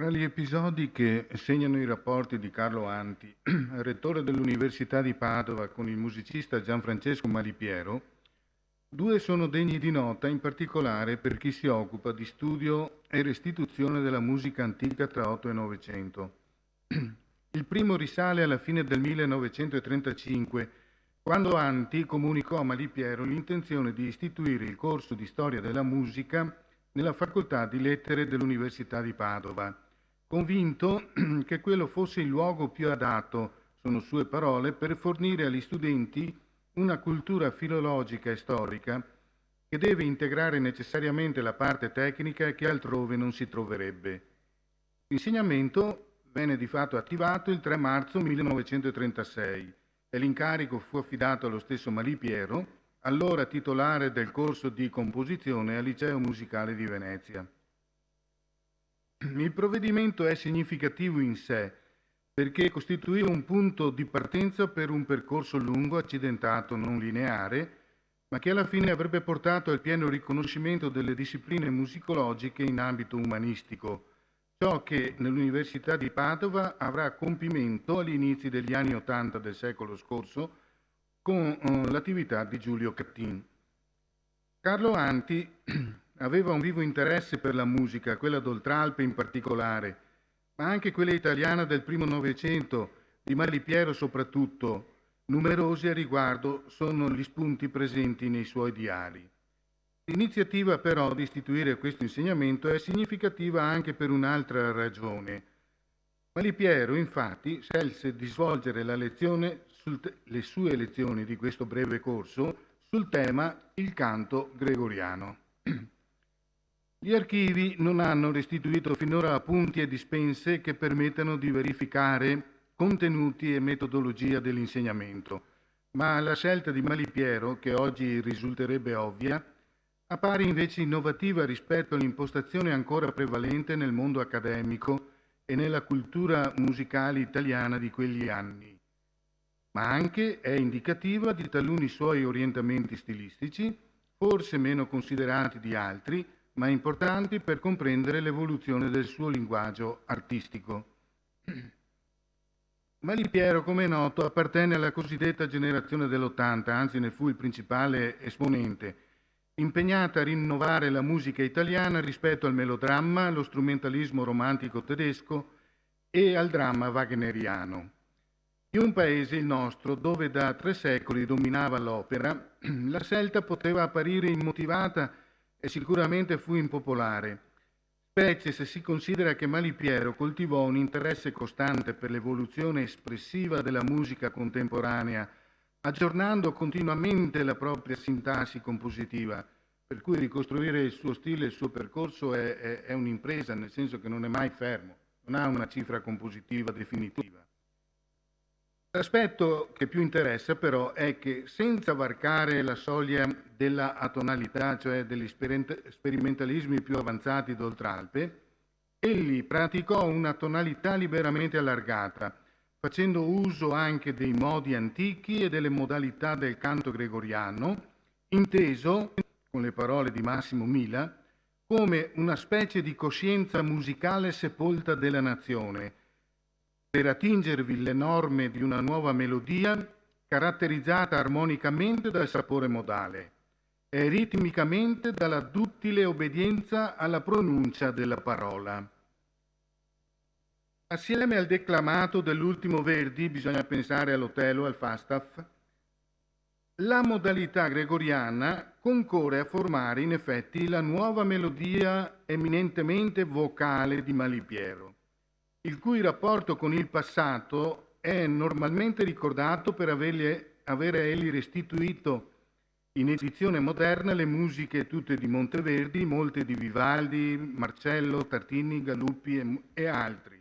Tra gli episodi che segnano i rapporti di Carlo Anti, rettore dell'Università di Padova, con il musicista Gianfrancesco Malipiero, due sono degni di nota, in particolare per chi si occupa di studio e restituzione della musica antica tra 8 e 900. Il primo risale alla fine del 1935, quando Anti comunicò a Malipiero l'intenzione di istituire il corso di storia della musica nella facoltà di lettere dell'Università di Padova, convinto che quello fosse il luogo più adatto, sono sue parole, per fornire agli studenti una cultura filologica e storica che deve integrare necessariamente la parte tecnica e che altrove non si troverebbe. L'insegnamento venne di fatto attivato il 3 marzo 1936 e l'incarico fu affidato allo stesso Malipiero, allora titolare del corso di composizione al Liceo Musicale di Venezia. Il provvedimento è significativo in sé perché costituiva un punto di partenza per un percorso lungo, accidentato, non lineare, ma che alla fine avrebbe portato al pieno riconoscimento delle discipline musicologiche in ambito umanistico, ciò che nell'Università di Padova avrà compimento agli inizi degli anni '80 del secolo scorso con l'attività di Giulio Cattin. Carlo Anti aveva un vivo interesse per la musica, quella d'Oltralpe in particolare, ma anche quella italiana del primo Novecento, di Malipiero soprattutto. Numerosi a riguardo sono gli spunti presenti nei suoi diari. L'iniziativa però di istituire questo insegnamento è significativa anche per un'altra ragione. Malipiero infatti scelse di svolgere le sue lezioni di questo breve corso sul tema il canto gregoriano. Gli archivi non hanno restituito finora appunti e dispense che permettano di verificare contenuti e metodologia dell'insegnamento, ma la scelta di Malipiero, che oggi risulterebbe ovvia, appare invece innovativa rispetto all'impostazione ancora prevalente nel mondo accademico e nella cultura musicale italiana di quegli anni, ma anche è indicativa di taluni suoi orientamenti stilistici, forse meno considerati di altri, ma importanti per comprendere l'evoluzione del suo linguaggio artistico. Malipiero, come è noto, appartenne alla cosiddetta generazione dell'80, anzi ne fu il principale esponente, impegnata a rinnovare la musica italiana rispetto al melodramma, allo strumentalismo romantico tedesco e al dramma wagneriano. In un paese, il nostro, dove da 3 secoli dominava l'opera, la scelta poteva apparire immotivata e sicuramente fu impopolare, specie se si considera che Malipiero coltivò un interesse costante per l'evoluzione espressiva della musica contemporanea, aggiornando continuamente la propria sintassi compositiva, per cui ricostruire il suo stile e il suo percorso è un'impresa, nel senso che non è mai fermo, non ha una cifra compositiva definitiva. L'aspetto che più interessa però è che senza varcare la soglia della atonalità, cioè degli sperimentalismi più avanzati d'Oltralpe, egli praticò una tonalità liberamente allargata, facendo uso anche dei modi antichi e delle modalità del canto gregoriano, inteso, con le parole di Massimo Mila, come una specie di coscienza musicale sepolta della nazione, per attingervi le norme di una nuova melodia caratterizzata armonicamente dal sapore modale e ritmicamente dalla duttile obbedienza alla pronuncia della parola. Assieme al declamato dell'ultimo Verdi, bisogna pensare all'Otello, al Falstaff, la modalità gregoriana concorre a formare in effetti la nuova melodia eminentemente vocale di Malipiero, il cui rapporto con il passato è normalmente ricordato per avere egli restituito in edizione moderna le musiche tutte di Monteverdi, molte di Vivaldi, Marcello, Tartini, Galuppi e altri,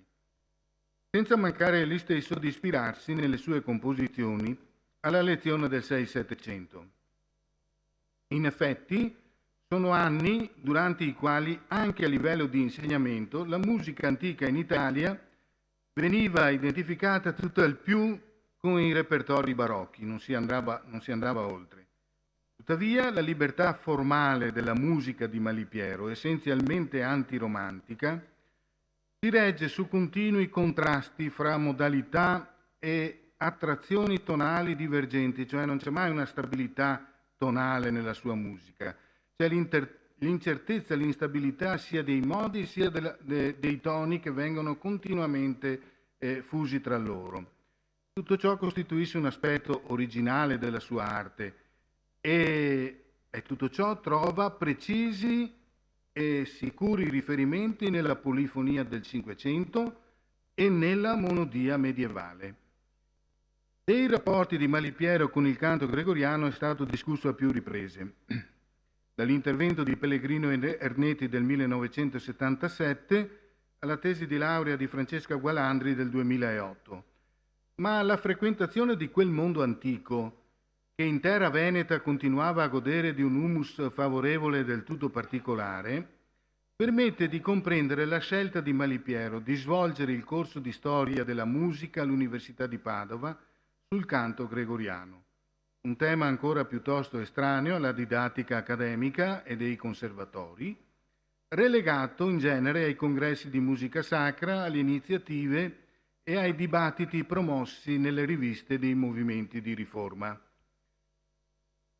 senza mancare egli stesso di ispirarsi nelle sue composizioni alla lezione del 6-700. In effetti, sono anni durante i quali, anche a livello di insegnamento, la musica antica in Italia veniva identificata tutt'al più con i repertori barocchi, non si andava oltre. Tuttavia, la libertà formale della musica di Malipiero, essenzialmente antiromantica, Si regge su continui contrasti fra modalità e attrazioni tonali divergenti, cioè non c'è mai una stabilità tonale nella sua musica. C'è l'incertezza, l'instabilità sia dei modi sia dei toni che vengono continuamente fusi tra loro. Tutto ciò costituisce un aspetto originale della sua arte e tutto ciò trova precisi e sicuri riferimenti nella polifonia del Cinquecento e nella monodia medievale. Dei rapporti di Malipiero con il canto gregoriano è stato discusso a più riprese, dall'intervento di Pellegrino Ernetti del 1977 alla tesi di laurea di Francesca Gualandri del 2008. Ma la frequentazione di quel mondo antico, che in terra veneta continuava a godere di un humus favorevole del tutto particolare, permette di comprendere la scelta di Malipiero di svolgere il corso di storia della musica all'Università di Padova sul canto gregoriano, un tema ancora piuttosto estraneo alla didattica accademica e dei conservatori, relegato in genere ai congressi di musica sacra, alle iniziative e ai dibattiti promossi nelle riviste dei movimenti di riforma.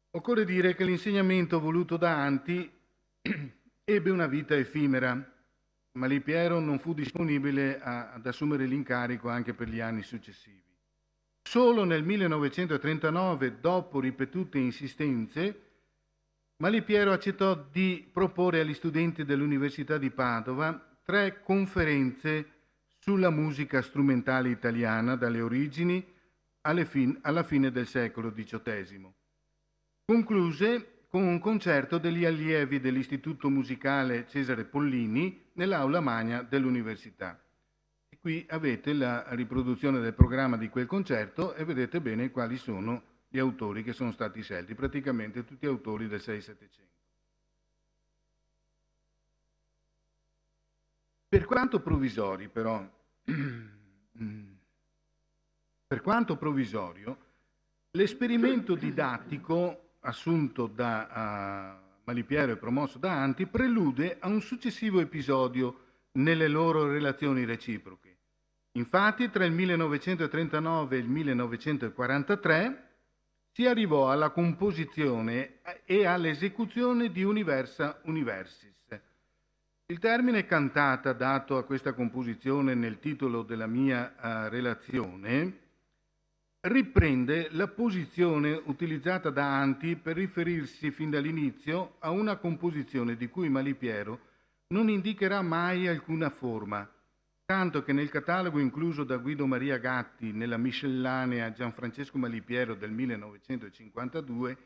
Occorre dire che l'insegnamento voluto da Anti ebbe una vita effimera. Malipiero non fu disponibile ad assumere l'incarico anche per gli anni successivi. Solo nel 1939, dopo ripetute insistenze, Malipiero accettò di proporre agli studenti dell'Università di Padova 3 conferenze sulla musica strumentale italiana dalle origini alla fine del secolo XVIII. Concluse con un concerto degli allievi dell'Istituto Musicale Cesare Pollini nell'aula magna dell'Università. E qui avete la riproduzione del programma di quel concerto e vedete bene quali sono gli autori che sono stati scelti, praticamente tutti autori del 6-700. Per quanto provvisori, però, per quanto provvisorio, l'esperimento didattico assunto da Malipiero e promosso da Anti prelude a un successivo episodio nelle loro relazioni reciproche. Infatti, tra il 1939 e il 1943 si arrivò alla composizione e all'esecuzione di Universia Universis. Il termine cantata dato a questa composizione nel titolo della mia relazione riprende la posizione utilizzata da Anti per riferirsi fin dall'inizio a una composizione di cui Malipiero non indicherà mai alcuna forma, tanto che nel catalogo incluso da Guido Maria Gatti nella miscellanea Gianfrancesco Malipiero del 1952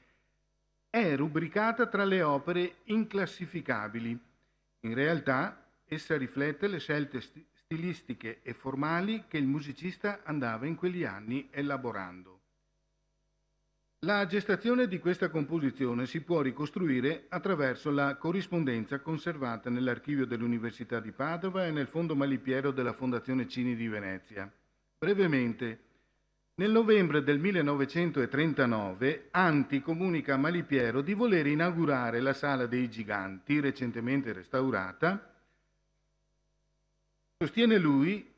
è rubricata tra le opere inclassificabili. In realtà essa riflette le scelte stilistiche e formali che il musicista andava in quegli anni elaborando. La gestazione di questa composizione si può ricostruire attraverso la corrispondenza conservata nell'archivio dell'Università di Padova e nel Fondo Malipiero della Fondazione Cini di Venezia. Brevemente, nel novembre del 1939 Anti comunica a Malipiero di voler inaugurare la Sala dei Giganti, recentemente restaurata. Sostiene lui,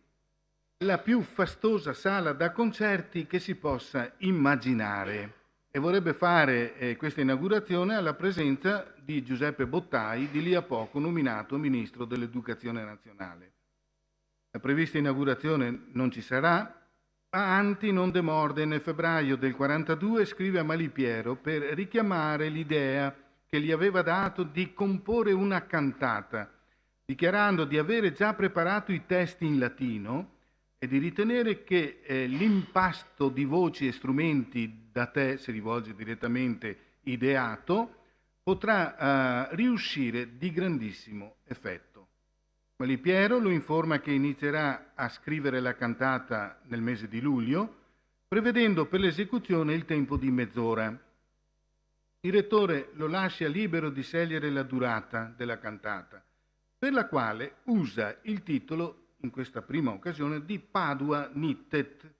la più fastosa sala da concerti che si possa immaginare, e vorrebbe fare questa inaugurazione alla presenza di Giuseppe Bottai, di lì a poco nominato Ministro dell'Educazione Nazionale. La prevista inaugurazione non ci sarà, ma Anti non demorde. Nel febbraio del 1942 scrive a Malipiero per richiamare l'idea che gli aveva dato di comporre una cantata, dichiarando di avere già preparato i testi in latino e di ritenere che l'impasto di voci e strumenti da te, si rivolge direttamente, ideato, potrà riuscire di grandissimo effetto. Malipiero lo informa che inizierà a scrivere la cantata nel mese di luglio, prevedendo per l'esecuzione il tempo di mezz'ora. Il rettore lo lascia libero di scegliere la durata della cantata, per la quale usa il titolo, in questa prima occasione, di Padua Nittet,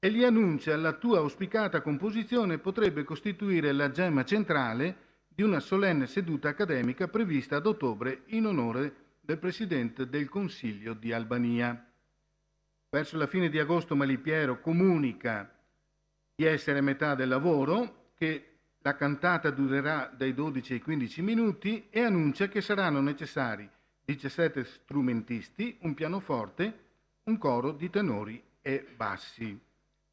e gli annuncia la tua auspicata composizione potrebbe costituire la gemma centrale di una solenne seduta accademica prevista ad ottobre in onore del Presidente del Consiglio di Albania. Verso la fine di agosto Malipiero comunica di essere a metà del lavoro, che la cantata durerà dai 12 ai 15 minuti e annuncia che saranno necessari 17 strumentisti, un pianoforte, un coro di tenori e bassi.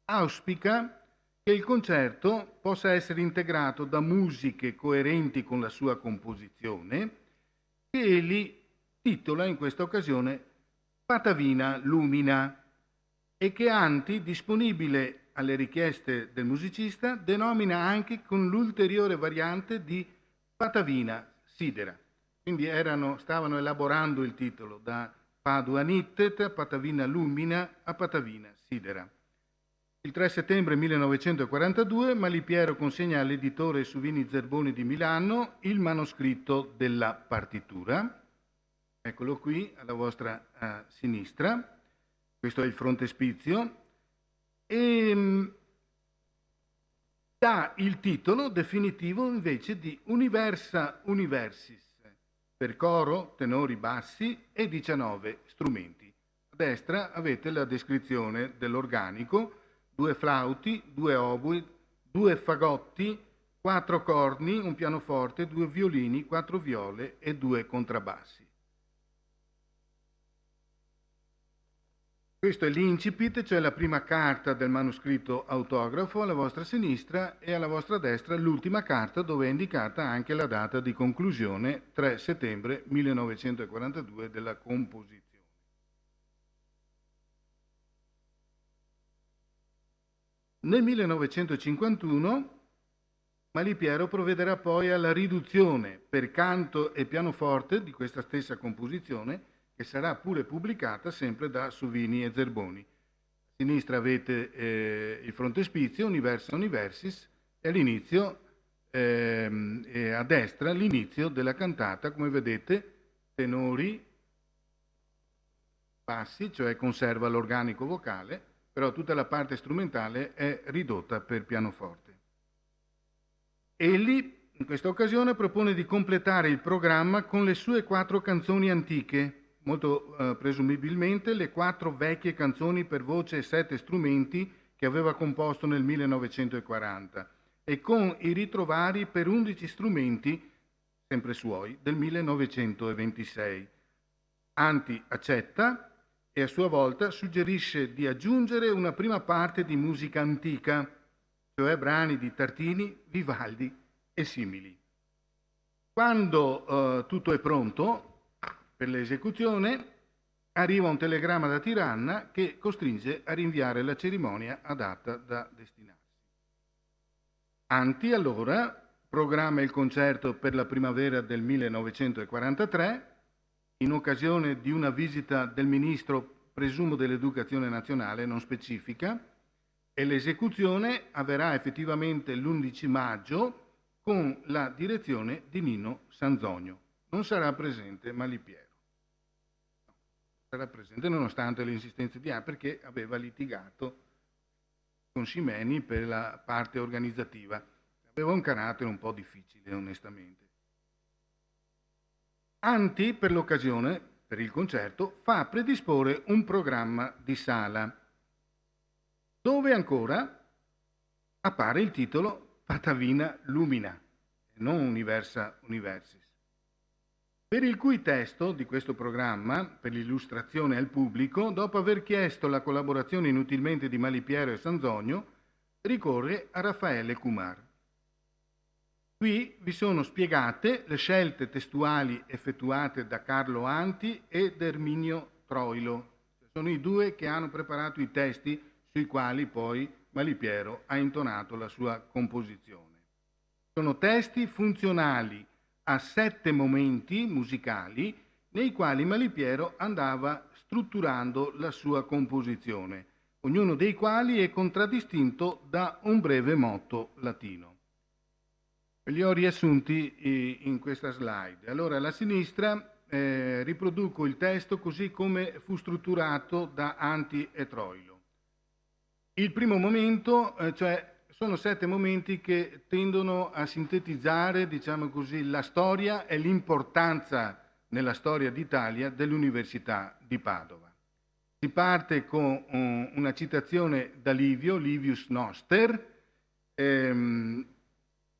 Auspica che il concerto possa essere integrato da musiche coerenti con la sua composizione, che egli titola in questa occasione Patavina Lumina, e che Anti, disponibile alle richieste del musicista, denomina anche con l'ulteriore variante di Patavina Sidera. Quindi stavano elaborando il titolo da Padua Nittet a Patavina Lumina a Patavina Sidera. Il 3 settembre 1942 Malipiero consegna all'editore Suvini Zerboni di Milano il manoscritto della partitura. Eccolo qui alla vostra sinistra. Questo è il frontespizio, e dà il titolo definitivo invece di Universa Universis, per coro, tenori, bassi e 19 strumenti. A destra avete la descrizione dell'organico: 2 flauti, 2 oboi, 2 fagotti, 4 corni, un pianoforte, 2 violini, 4 viole e 2 contrabbassi. Questo è l'incipit, cioè la prima carta del manoscritto autografo alla vostra sinistra, e alla vostra destra l'ultima carta, dove è indicata anche la data di conclusione, 3 settembre 1942, della composizione. Nel 1951 Malipiero provvederà poi alla riduzione per canto e pianoforte di questa stessa composizione, che sarà pure pubblicata sempre da Suvini e Zerboni. A sinistra avete il frontespizio, Universa Universis, e all'inizio, e a destra l'inizio della cantata, come vedete, tenori, bassi, cioè conserva l'organico vocale, però tutta la parte strumentale è ridotta per pianoforte. Egli, in questa occasione, propone di completare il programma con le sue 4 canzoni antiche, molto presumibilmente le 4 vecchie canzoni per voce e 7 strumenti che aveva composto nel 1940, e con i ritrovari per 11 strumenti, sempre suoi, del 1926. Anti accetta e a sua volta suggerisce di aggiungere una prima parte di musica antica, cioè brani di Tartini, Vivaldi e simili. Quando tutto è pronto per l'esecuzione, arriva un telegramma da Tirana che costringe a rinviare la cerimonia a data da destinarsi. Anti allora programma il concerto per la primavera del 1943, in occasione di una visita del ministro, presumo dell'Educazione Nazionale, non specifica, e l'esecuzione avverrà effettivamente l'11 maggio con la direzione di Nino Sanzogno. Non sarà presente Malipiero. Sarà presente nonostante le insistenze di perché aveva litigato con Ximeni per la parte organizzativa. Aveva un carattere un po' difficile, onestamente. Anti, per l'occasione, per il concerto, fa predisporre un programma di sala, dove ancora appare il titolo Patavina Lumina, non Universa Universis, per il cui testo di questo programma, per l'illustrazione al pubblico, dopo aver chiesto la collaborazione inutilmente di Malipiero e Sanzogno, ricorre a Raffaele Kumar. Qui vi sono spiegate le scelte testuali effettuate da Carlo Anti ed Erminio Troilo. Sono i due che hanno preparato i testi sui quali poi Malipiero ha intonato la sua composizione. Sono testi funzionali a 7 momenti musicali nei quali Malipiero andava strutturando la sua composizione, ognuno dei quali è contraddistinto da un breve motto latino. Li ho riassunti in questa slide. Allora, alla sinistra riproduco il testo così come fu strutturato da Anti e Troilo. Il primo momento, sono 7 momenti che tendono a sintetizzare, diciamo così, la storia e l'importanza nella storia d'Italia dell'Università di Padova. Si parte con una citazione da Livius Noster,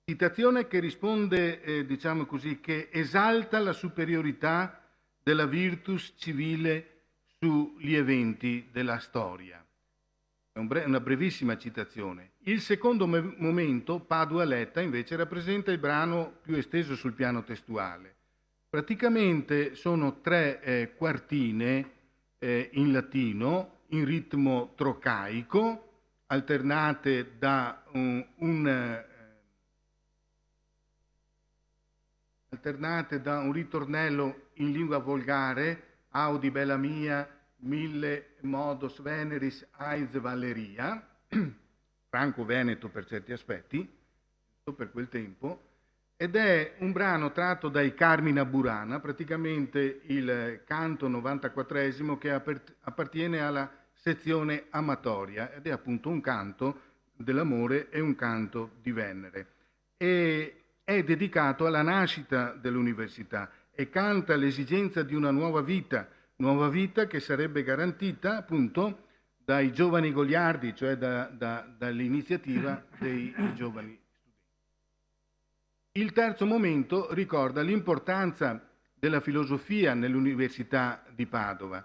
citazione che risponde, diciamo così, che esalta la superiorità della virtus civile sugli eventi della storia. È una brevissima citazione. Il secondo momento, Padua Letta, invece rappresenta il brano più esteso sul piano testuale. Praticamente sono 3 quartine in latino, in ritmo trocaico, alternate da un ritornello in lingua volgare, Audi bella mia, mille modos veneris ais Valeria, franco-veneto per certi aspetti, per quel tempo, ed è un brano tratto dai Carmina Burana, praticamente il canto 94esimo che appartiene alla sezione amatoria ed è appunto un canto dell'amore e un canto di Venere. E è dedicato alla nascita dell'università e canta l'esigenza di una nuova vita che sarebbe garantita appunto dai giovani goliardi, cioè dall'iniziativa dei giovani studenti. Il terzo momento ricorda l'importanza della filosofia nell'Università di Padova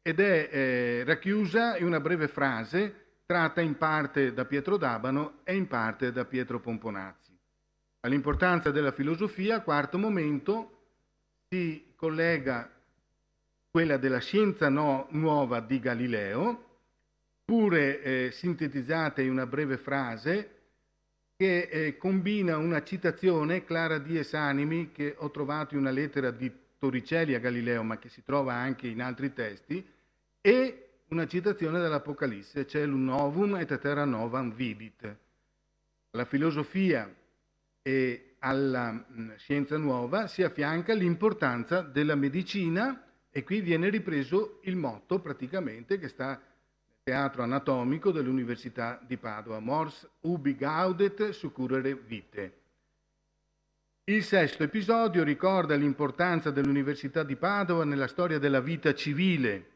ed è racchiusa in una breve frase tratta in parte da Pietro D'Abano e in parte da Pietro Pomponazzi. All'importanza della filosofia, quarto momento, si collega quella della scienza nuova di Galileo, pure sintetizzata in una breve frase che combina una citazione clara dies animi che ho trovato in una lettera di Torricelli a Galileo, ma che si trova anche in altri testi, e una citazione dall'Apocalisse, Caelum novum et terra novam vidit. La filosofia e alla scienza nuova si affianca l'importanza della medicina e qui viene ripreso il motto praticamente che sta nel teatro anatomico dell'Università di Padova, Mors ubi gaudet succurrere vitae. Il sesto episodio ricorda l'importanza dell'Università di Padova nella storia della vita civile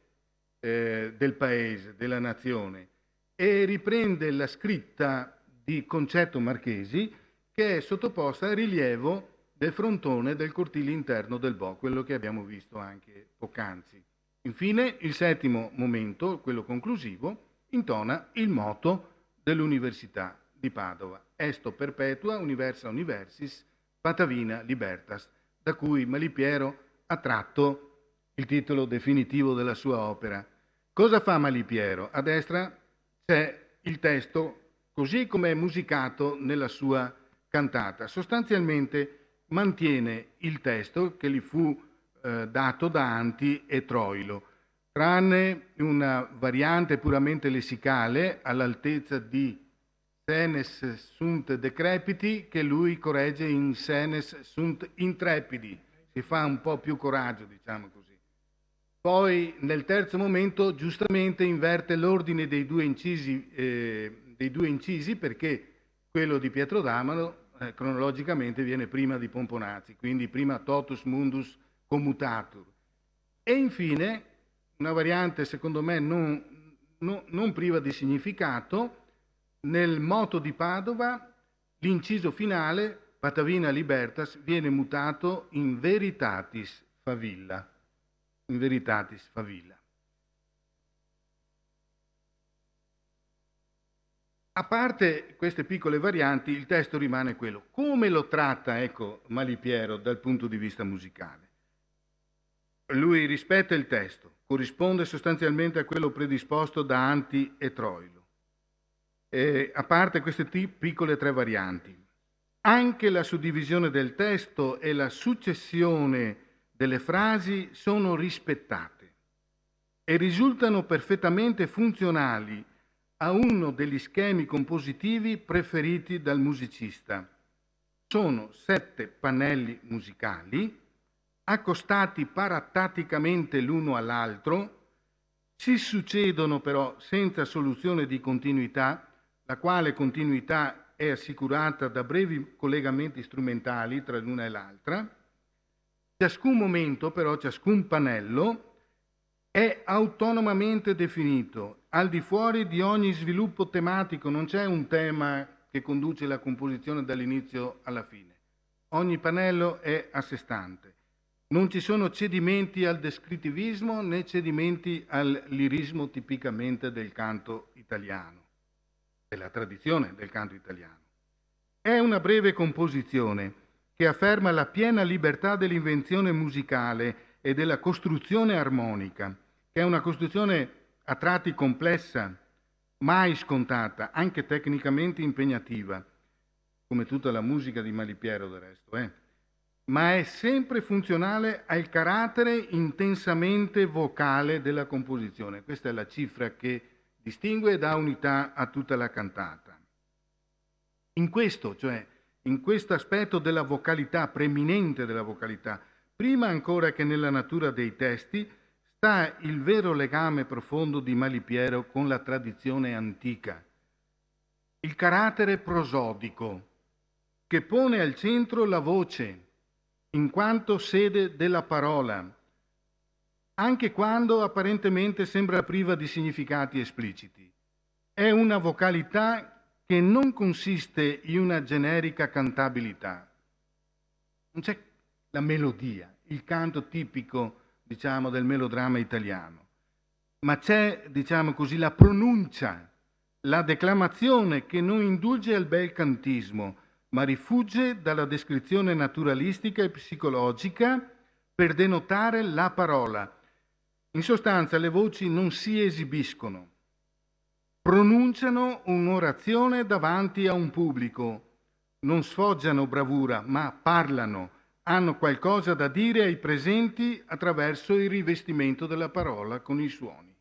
del paese, della nazione, e riprende la scritta di Concetto Marchesi che è sottoposta al rilievo del frontone del cortile interno del Bo, quello che abbiamo visto anche poc'anzi. Infine, il settimo momento, quello conclusivo, intona il motto dell'Università di Padova, Esto perpetua universa universis patavina libertas, da cui Malipiero ha tratto il titolo definitivo della sua opera. Cosa fa Malipiero? A destra c'è il testo così come è musicato nella sua cantata. Sostanzialmente mantiene il testo che gli fu dato da Anti e Troilo, tranne una variante puramente lessicale all'altezza di senes sunt decrepiti che lui corregge in senes sunt intrepidi, si fa un po' più coraggio, diciamo così. Poi nel terzo momento giustamente inverte l'ordine dei due incisi perché quello di Pietro D'Abano cronologicamente viene prima di Pomponazzi, quindi prima totus mundus commutatur. E infine una variante secondo me non priva di significato, nel motto di Padova l'inciso finale Patavina Libertas viene mutato in Veritatis Favilla. In Veritatis Favilla. A parte queste piccole varianti, il testo rimane quello. Come lo tratta, Malipiero dal punto di vista musicale? Lui rispetta il testo, corrisponde sostanzialmente a quello predisposto da Anti e Troilo. A parte queste piccole 3 varianti, anche la suddivisione del testo e la successione delle frasi sono rispettate e risultano perfettamente funzionali a uno degli schemi compositivi preferiti dal musicista. Sono 7 pannelli musicali accostati paratatticamente l'uno all'altro, si succedono però senza soluzione di continuità, la quale continuità è assicurata da brevi collegamenti strumentali tra l'una e l'altra, Ciascun momento, però, ciascun pannello è autonomamente definito, al di fuori di ogni sviluppo tematico, non c'è un tema che conduce la composizione dall'inizio alla fine. Ogni pannello è a sé stante. Non ci sono cedimenti al descrittivismo né cedimenti al lirismo tipicamente del canto italiano, della tradizione del canto italiano. È una breve composizione che afferma la piena libertà dell'invenzione musicale e della costruzione armonica, che è una costruzione a tratti complessa, mai scontata, anche tecnicamente impegnativa, come tutta la musica di Malipiero del resto, ma è sempre funzionale al carattere intensamente vocale della composizione. Questa è la cifra che distingue e dà unità a tutta la cantata. In questo, cioè in questo aspetto della vocalità, preeminente della vocalità, prima ancora che nella natura dei testi, sta il vero legame profondo di Malipiero con la tradizione antica. Il carattere prosodico, che pone al centro la voce, in quanto sede della parola, anche quando apparentemente sembra priva di significati espliciti. È una vocalità che non consiste in una generica cantabilità. Non c'è la melodia, il canto tipico, diciamo, del melodramma italiano, ma c'è, diciamo così, la pronuncia, la declamazione che non indulge al bel cantismo, ma rifugge dalla descrizione naturalistica e psicologica per denotare la parola. In sostanza, le voci non si esibiscono, pronunciano un'orazione davanti a un pubblico, non sfoggiano bravura, ma parlano, hanno qualcosa da dire ai presenti attraverso il rivestimento della parola con i suoni.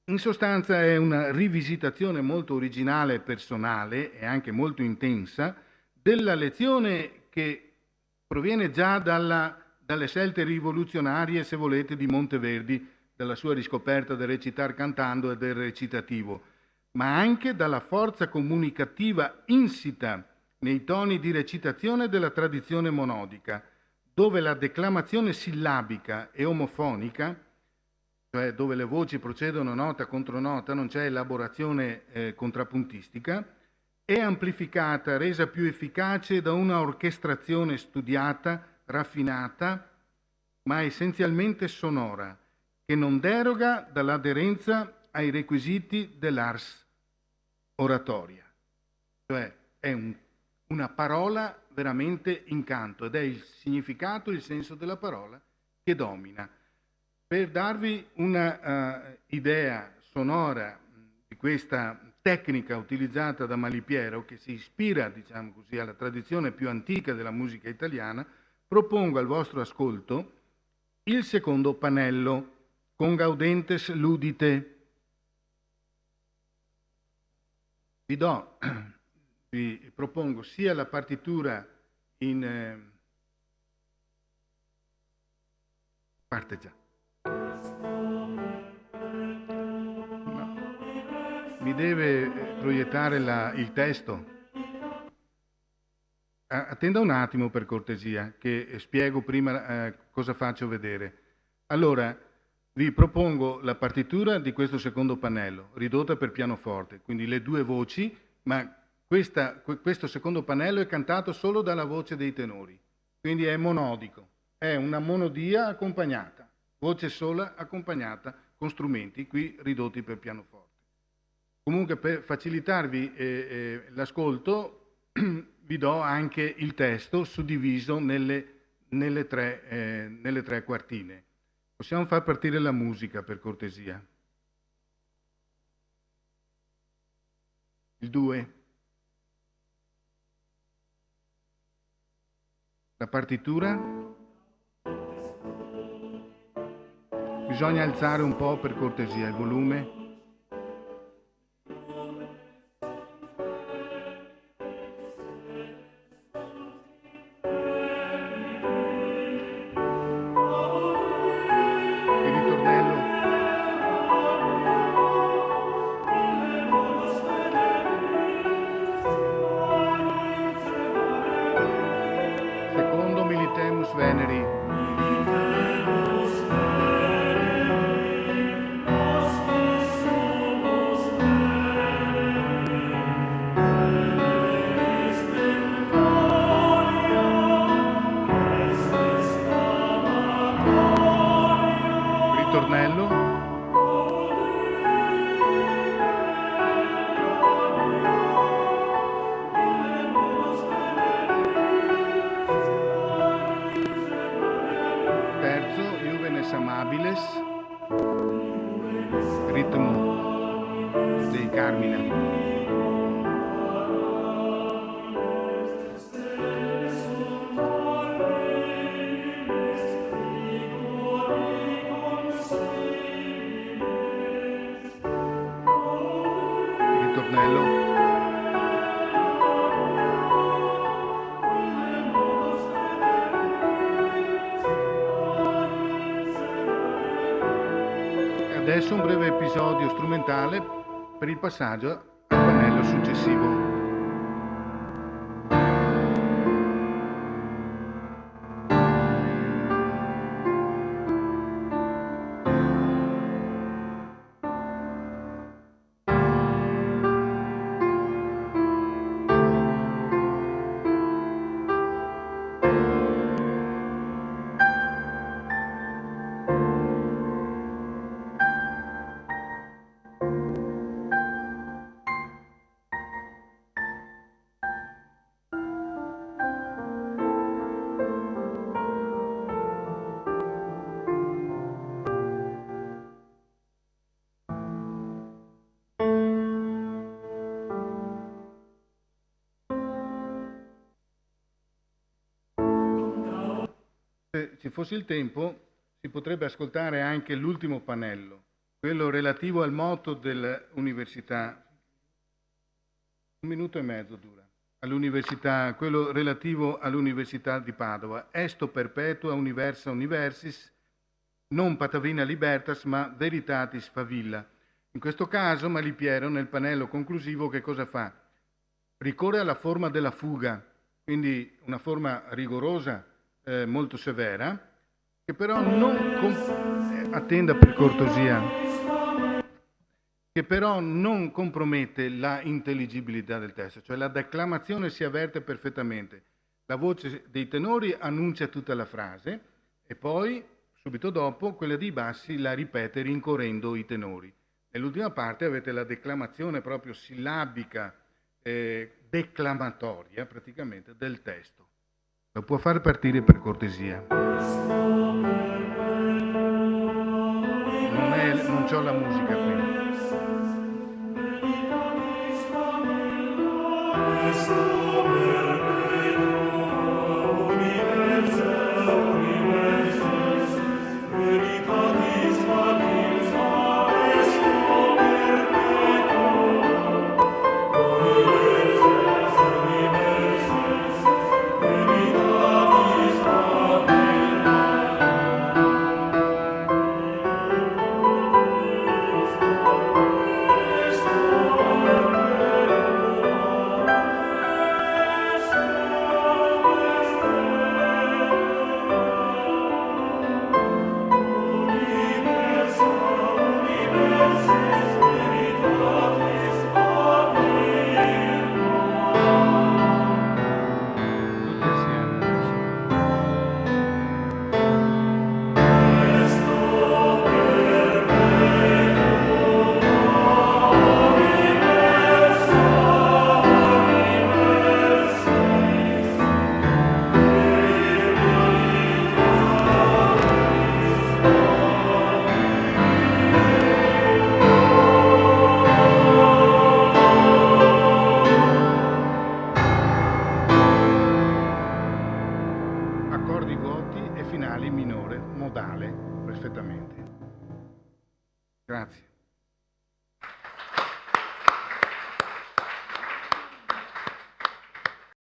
In sostanza è una rivisitazione molto originale e personale e anche molto intensa della lezione che proviene già dalle scelte rivoluzionarie, se volete, di Monteverdi, dalla sua riscoperta del recitar cantando e del recitativo, ma anche dalla forza comunicativa insita nei toni di recitazione della tradizione monodica, dove la declamazione sillabica e omofonica, cioè dove le voci procedono nota contro nota, non c'è elaborazione contrappuntistica, è amplificata, resa più efficace da una orchestrazione studiata, raffinata, ma essenzialmente sonora, che non deroga dall'aderenza ai requisiti dell'ars oratoria. Cioè è una parola veramente in canto ed è il significato, il senso della parola che domina. Per darvi una idea sonora di questa tecnica utilizzata da Malipiero, che si ispira, diciamo così, alla tradizione più antica della musica italiana, propongo al vostro ascolto il secondo pannello, con Gaudentes Ludite. Vi propongo sia la partitura in parte già. Mi deve proiettare il testo. Attenda un attimo per cortesia, che spiego prima cosa faccio vedere. Allora, vi propongo la partitura di questo secondo pannello, ridotta per pianoforte, quindi le due voci, ma questo secondo pannello è cantato solo dalla voce dei tenori, quindi è monodico, è una monodia accompagnata, voce sola accompagnata con strumenti qui ridotti per pianoforte. Comunque per facilitarvi l'ascolto vi do anche il testo suddiviso nelle tre quartine. Possiamo far partire la musica per cortesia. Il 2. La partitura. Bisogna alzare un po' per cortesia il volume. Veneris. ritmo dei Carmina. Ritornello. Adesso un breve episodio strumentale per il passaggio al pannello successivo. Se ci fosse il tempo, si potrebbe ascoltare anche l'ultimo pannello, quello relativo al motto dell'università. 1 minuto e mezzo dura. All'università, quello relativo all'Università di Padova. Esto perpetua universa universis, non patavina libertas, ma veritatis favilla. In questo caso Malipiero, nel pannello conclusivo, che cosa fa? Ricorre alla forma della fuga, quindi una forma rigorosa, molto severa, che però attenda per cortesia, che però non compromette la intelligibilità del testo, cioè la declamazione si avverte perfettamente. La voce dei tenori annuncia tutta la frase e poi, subito dopo, quella dei bassi la ripete rincorrendo i tenori. Nell'ultima parte avete la declamazione proprio sillabica, declamatoria praticamente del testo. Lo può far partire per cortesia. Non c'ho la musica qui. Accordi vuoti e finali minore modale perfettamente. Grazie.